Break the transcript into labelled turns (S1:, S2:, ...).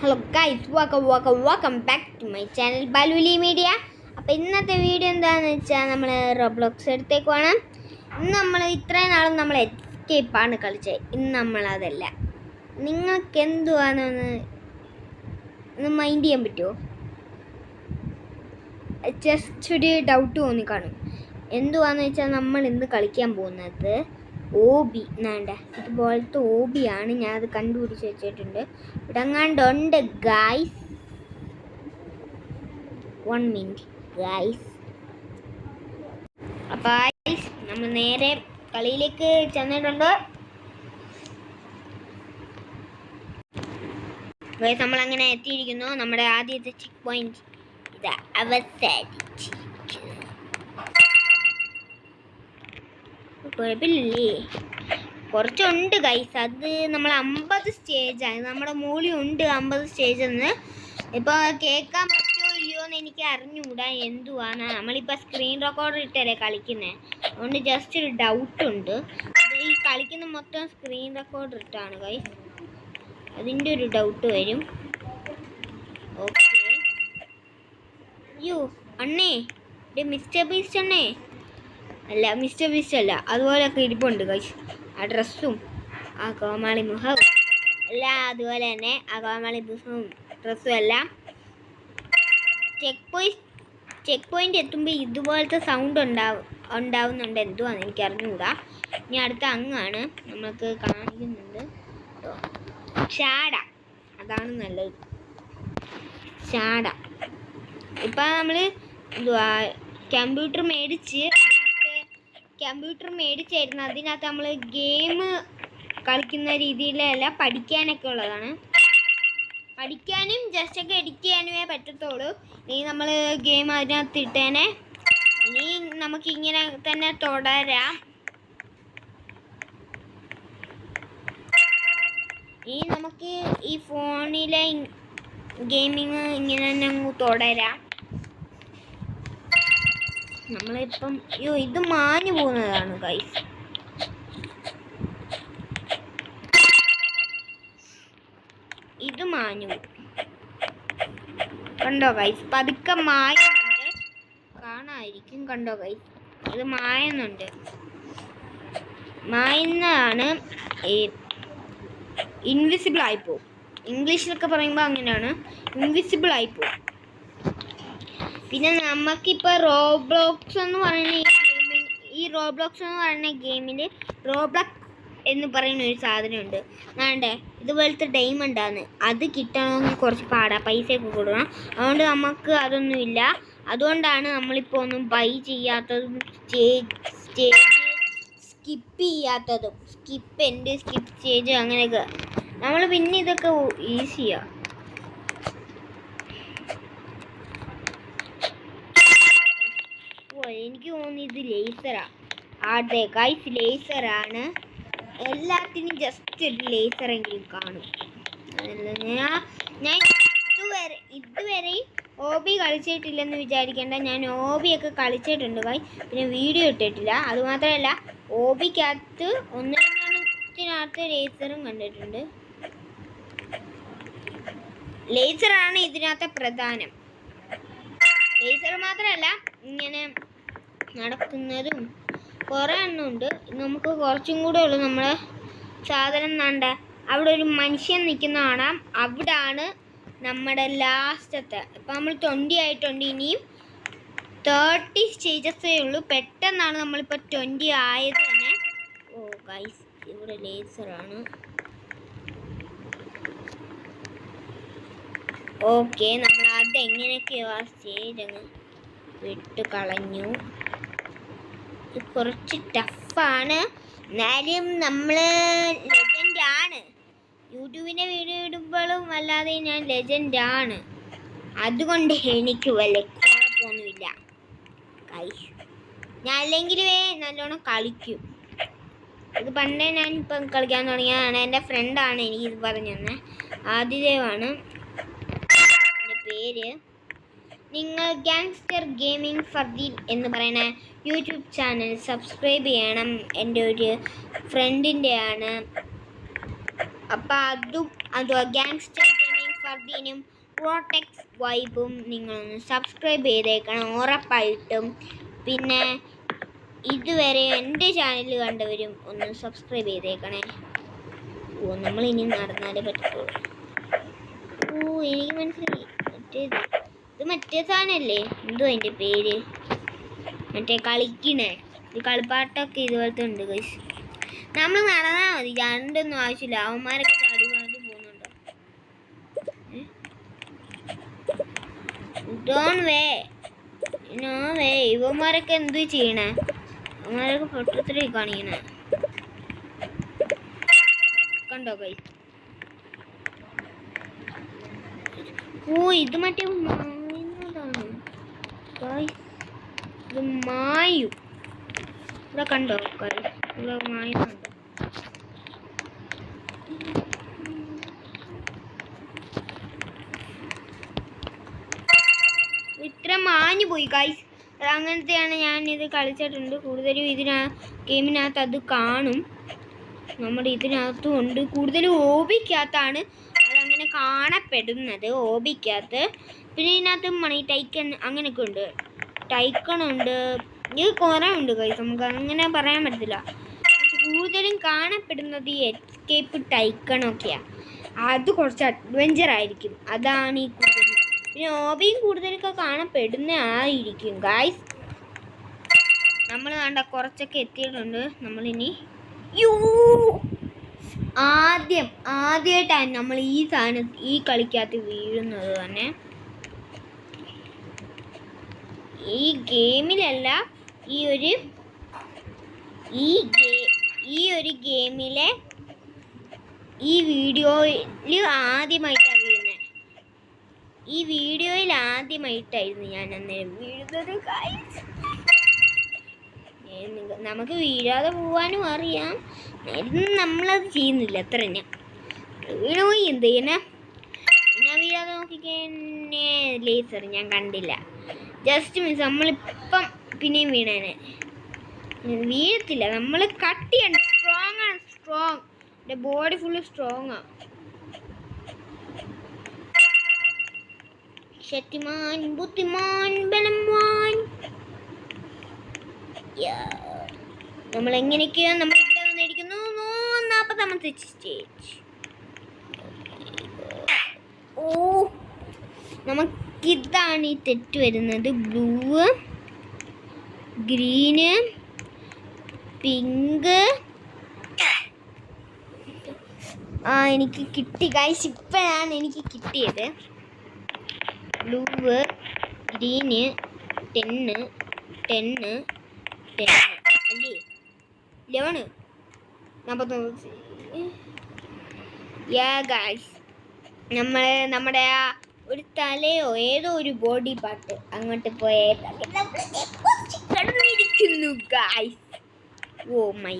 S1: Hello guys, welcome back to my channel ബാലുലി media. അപ്പോൾ ഇന്നത്തെ വീഡിയോ എന്താണെന്ന് വെച്ചാൽ നമ്മൾ റോബ്ലോക്സ് എടുത്തേക്കുവാണ്. ഇന്ന് നമ്മൾ ഇത്രയും നാളും നമ്മൾ എസ്കേപ്പാണ് കളിച്ചത്. ഇന്ന് നമ്മളതല്ല. നിങ്ങൾക്ക് എന്തുവാണെന്ന് മൈൻഡ് ചെയ്യാൻ പറ്റുമോ? ജസ്റ്റ് ഒരു ഡൗട്ട് തോന്നിക്കാണും. എന്തുവാന്ന് വെച്ചാൽ നമ്മൾ ഇന്ന് കളിക്കാൻ പോകുന്നത് ഓബി എന്നാണ്ട ഇതുപോലത്തെ ഓബിയാണ്. ഞാൻ അത് കണ്ടുപിടിച്ച് വെച്ചിട്ടുണ്ട്. ഇടങ്ങാണ്ടുണ്ട് ഗൈസ്. 1 minute guys. അപ്പോൾ ഗൈസ് നമ്മൾ നേരെ കളിയിലേക്ക് ചെന്നിട്ടുണ്ട്. ഗൈസ് നമ്മളങ്ങനെ എത്തിയിരിക്കുന്നു. നമ്മുടെ ആദ്യത്തെ ചെക്ക് പോയിന്റ് ഇതാ അവസാനിച്ചിരിക്കുന്നു. കുഴപ്പമില്ലേ, കുറച്ചുണ്ട് ഗൈസ്. അത് നമ്മൾ 50 സ്റ്റേജാണ്. നമ്മുടെ മൂളിയുണ്ട് 50 സ്റ്റേജ് എന്ന്. ഇപ്പോൾ കേൾക്കാൻ പറ്റുമോ ഇല്ലയോ എന്ന് എനിക്ക് അറിഞ്ഞുകൂടാ. എന്തുവാണ് നമ്മളിപ്പോൾ സ്ക്രീൻ റെക്കോർഡർ ഇട്ടല്ലേ കളിക്കുന്നത്. അതുകൊണ്ട് ജസ്റ്റ് ഒരു ഡൗട്ടുണ്ട്. ഈ കളിക്കുന്ന മൊത്തം സ്ക്രീൻ റെക്കോർഡർ ഇട്ടാണ് ഗൈസ്. അതിൻ്റെ ഒരു ഡൗട്ട് വരും. ഓക്കെ. അയ്യോ അണ്ണേ, മിസ്റ്റർ ബീസ്റ്റ് അണ്ണേ. അല്ല, മിസ്റ്റർ ബീസ്റ്റ് അല്ല. അതുപോലെയൊക്കെ ഇരിപ്പുണ്ട് ഗൈസ്. ആ ഡ്രസ്സും ആ കോമാളി മുഖവും എല്ലാം അതുപോലെ തന്നെ. ആ കോമാളി മുഖവും ഡ്രസ്സും എല്ലാം. ചെക്ക് പോയിന്റ് എത്തുമ്പോൾ ഇതുപോലത്തെ സൗണ്ട് ഉണ്ടാവുന്നുണ്ട്. എന്തുവാന്ന് എനിക്ക് അറിഞ്ഞുകൂടാ. ഇനി അടുത്ത അങ്ങാണ് നമുക്ക് കാണിക്കുന്നുണ്ട്. ഷാഡ, അതാണ് നല്ലത്. ഷാഡ. ഇപ്പം നമ്മൾ എന്തുവാ കമ്പ്യൂട്ടർ മേടിച്ചായിരുന്നു. അതിനകത്ത് നമ്മൾ ഗെയിം കളിക്കുന്ന രീതിയിലല്ല, പഠിക്കാനൊക്കെ ഉള്ളതാണ്. പഠിക്കാനും ജസ്റ്റൊക്കെ എഡിറ്റ് ചെയ്യാനുമേ പറ്റത്തുള്ളൂ. ഇനി നമ്മൾ ഗെയിം അതിനകത്ത് ഇട്ടേനെ. ഇനി നമുക്കിങ്ങനെ തന്നെ തുടരാം. ഇനി നമുക്ക് ഈ ഫോണിലെ ഗെയിമിങ് ഇങ്ങനെ തന്നെ അങ്ങ് തുടരാം. നമ്മളിപ്പം ഇത് മാഞ്ഞു പോകുന്നതാണ് ഗൈസ്. ഇത് മാഞ്ഞു കണ്ടോ ഗൈസ്? പതുക്കെ മായുന്നുണ്ട്. കാണാതിരിക്കും. കണ്ടോ ഗൈസ്? ഇത് മായുന്നുണ്ട്. മായുന്നതാണ് ഇൻവിസിബിൾ ആയിപ്പോവും. ഇംഗ്ലീഷിലൊക്കെ പറയുമ്പോൾ അങ്ങനെയാണ്, ഇൻവിസിബിൾ ആയിപ്പോവും. പിന്നെ നമുക്കിപ്പോൾ റോബ്ലോക്സ് എന്ന് പറയുന്ന ഗെയിമിൽ റോബ്ലോക്സ് എന്ന് പറയുന്ന ഒരു സാധനമുണ്ട്. വേണ്ടേ, ഇതുപോലത്തെ ഡയമണ്ടാണ്. അത് കിട്ടണമെങ്കിൽ കുറച്ച് പാടാണ്, പൈസയൊക്കെ കൊടുക്കണം. അതുകൊണ്ട് നമുക്ക് അതൊന്നുമില്ല. അതുകൊണ്ടാണ് നമ്മളിപ്പോൾ ഒന്നും ബൈ ചെയ്യാത്തതും സ്റ്റേജ് സ്കിപ്പ് ചെയ്യാത്തതും. സ്കിപ്പ് സ്റ്റേജ് അങ്ങനെയൊക്കെ നമ്മൾ. പിന്നെ ഇതൊക്കെ ഈസിയാണ്. എനിക്ക് തോന്നുന്നു ഇത് ലേസറാണ്. അതെ ഗൈസ്, ലേസറാണ്. എല്ലാത്തിനും ജസ്റ്റ് ഒരു ലേസറെങ്കിലും കാണും. ഞാൻ ഇതുവരെ ഓബി കളിച്ചിട്ടില്ലെന്ന് വിചാരിക്കേണ്ട. ഞാൻ ഓബിയൊക്കെ കളിച്ചിട്ടുണ്ട് ഗൈസ്. പിന്നെ വീഡിയോ ഇട്ടിട്ടില്ല. അതുമാത്രമല്ല, ഓബിക്കകത്ത് ഒന്നിനകത്ത് ലേസറും കണ്ടിട്ടുണ്ട്. ലേസറാണ് ഇതിനകത്തെ പ്രധാനം. ലേസർ മാത്രമല്ല, ഇങ്ങനെ നടക്കുന്നതും കുറേ എണ്ണമുണ്ട്. നമുക്ക് കുറച്ചും കൂടെ ഉള്ളു നമ്മളെ സാധനം. വേണ്ട, അവിടെ ഒരു മനുഷ്യൻ നിൽക്കുന്ന കാണാം. അവിടാണ് നമ്മുടെ ലാസ്റ്റത്തെ. ഇപ്പം നമ്മൾ 20 ആയിട്ടുണ്ട്. ഇനിയും 30 സ്റ്റേജസേ ഉള്ളൂ. പെട്ടെന്നാണ് നമ്മളിപ്പോൾ 20 ആയത് തന്നെ. ഓ ഗൈസ്, ഇവിടെ ലേസറാണ്. ഓക്കെ, നമ്മൾ അതെങ്ങനെയൊക്കെയോ ആ സ്റ്റേജ് അങ്ങ് വിട്ട് കളഞ്ഞു. ഇത് കുറച്ച് ടഫാണ്. എന്നാലും നമ്മൾ ലെജൻഡാണ്. യൂട്യൂബിൻ്റെ വീഡിയോ ഇടുമ്പോഴും അല്ലാതെ ഞാൻ ലെജൻഡാണ്. അതുകൊണ്ട് എനിക്ക് വല്ല കുഴപ്പമൊന്നുമില്ല ഗൈസ്. ഞാൻ അല്ലെങ്കിലേ നല്ലോണം കളിക്കും. ഇത് പണ്ടേ ഞാനിപ്പം കളിക്കാൻ തുടങ്ങിയതാണ്. എൻ്റെ ഫ്രണ്ടാണ് എനിക്കിത് പറഞ്ഞു തന്നെ. ആദിദേവാണ് എൻ്റെ പേര്. നിങ്ങൾ ഗാങ്സ്റ്റർ ഗെയിമിംഗ് ഫർദീൻ എന്ന് പറയുന്ന യൂട്യൂബ് ചാനൽ സബ്സ്ക്രൈബ് ചെയ്യണം. എൻ്റെ ഒരു ഫ്രണ്ടിൻ്റെ ആണ്. അപ്പോൾ അതും ഗാങ്സ്റ്റർ ഗെയിമിംഗ് ഫർദീനും പ്രോടെക്സ് വൈബും നിങ്ങളൊന്ന് സബ്സ്ക്രൈബ് ചെയ്തേക്കണം ഉറപ്പായിട്ടും. പിന്നെ ഇതുവരെ എൻ്റെ ചാനൽ കണ്ടവരും ഒന്ന് സബ്സ്ക്രൈബ് ചെയ്തേക്കണേ. നമ്മളിനി നടന്നാലേ പറ്റത്തുള്ളൂ. എനിക്ക് മനസ്സിലായി. ഇത് മറ്റേ സാധനമല്ലേ, എന്തോ അതിൻ്റെ പേര്, മറ്റേ കളിക്കണേ ഇത് കളിപ്പാട്ടൊക്കെ ഇതുപോലത്തെ ഉണ്ട് ഗൈസ്. നമ്മൾ നടന്നാൽ മതി, രണ്ടൊന്നും ആവശ്യമില്ല. അവന്മാരൊക്കെ ചാടി ചാടി പോകുന്നുണ്ടോ? ഇവന്മാരൊക്കെ എന്ത് ചെയ്യണേ? അവന്മാരൊക്കെ പൊട്ടത്തിലേ കാണിക്കണേ കണ്ടോ ഗൈസ്? ഇത് മറ്റേ മായുന്നതാണ് ഗൈസ്. ഇത് മായു ഇവിടെ കണ്ടോ ഗൈസ്? ഇവിടെ മായുന്നുണ്ടോ? ഇത്ര മാഞ്ഞു പോയി ഗൈസ്. അങ്ങനത്തെയാണ് ഞാനിത് കളിച്ചിട്ടുണ്ട്. കൂടുതലും ഗെയിമിനകത്ത് അത് കാണും. നമ്മുടെ ഇതിനകത്തും ഉണ്ട്. കൂടുതലും ഓബിക്കകത്താണ് അതങ്ങനെ കാണപ്പെടുന്നത്, ഓബിക്കകത്ത്. പിന്നെ ഇതിനകത്ത് മണി ടൈക്കൺ അങ്ങനെയൊക്കെ ഉണ്ട്. ടൈക്കണുണ്ട്, ഇത് കുറേ ഉണ്ട് ഗൈസ്, നമുക്ക് അങ്ങനെ പറയാൻ പറ്റത്തില്ല. കൂടുതലും കാണപ്പെടുന്നത് ഈ എസ്കേപ്പ് ടൈക്കണൊക്കെയാണ്. അത് കുറച്ച് അഡ്വഞ്ചർ ആയിരിക്കും, അതാണ് ഈ കൂടുതൽ. പിന്നെ ഓബിയും കൂടുതലൊക്കെ കാണപ്പെടുന്ന ആയിരിക്കും ഗൈസ്. നമ്മൾ കണ്ട കുറച്ചൊക്കെ എത്തിയിട്ടുണ്ട്. നമ്മളിനി ആദ്യമായിട്ടാണ് നമ്മൾ ഈ കളിക്കകത്ത് വീഴുന്നത് തന്നെ. ഈ ഗെയിമിലല്ല, ഈ ഒരു ഗെയിമിലെ ഈ വീഡിയോയിൽ ആദ്യമായിട്ടാണ് വീഴുന്നത്. ഈ വീഡിയോയിൽ ആദ്യമായിട്ടായിരുന്നു ഞാൻ അന്നേരം വീഴുന്നത് ഗൈസ്. നമുക്ക് വീഴാതെ പോവാനും അറിയാം, നമ്മളത് ചെയ്യുന്നില്ല അത്ര തന്നെ. വീണുപോയി, എന്ത് ചെയ്യണേ? ഞാൻ വീഴാതെ നോക്കിക്കന്നെ. ലേസർ ഞാൻ കണ്ടില്ല, ജസ്റ്റ് മിസ്. നമ്മളിപ്പം പിന്നെയും വീണേനെ. വീഴത്തില്ല, നമ്മൾ കട്ടിയുണ്ട്, സ്ട്രോങ് ആണ്. സ്ട്രോങ്, എൻ്റെ ബോഡി ഫുള്ള് സ്ട്രോങ് ആണ്. ശക്തിമാൻ, ബുദ്ധിമാൻ, ബലവാൻ. നമ്മൾ എങ്ങനെയൊക്കെയോ നമ്മൾ ഇവിടെ വന്നിരിക്കുന്നു. 40ാമത്തെ സ്റ്റേജ്. നമുക്കിതാണ് ഈ തെറ്റ് വരുന്നത്. Blue, green, pink. എനിക്ക് കിട്ടി ഗൈസ്, ഇപ്പോഴാണ് എനിക്ക് കിട്ടിയത്. ബ്ലൂ, ഗ്രീന്, 10 അല്ലേ 11, 49. ഗൈസ്, നമ്മുടെ ഒരു തലയോ ഏതോ ഒരു ബോഡി പാർട്ട് അങ്ങോട്ട് പോയ കിടന്നിരിക്കുന്നു ഗൈസ്. Oh my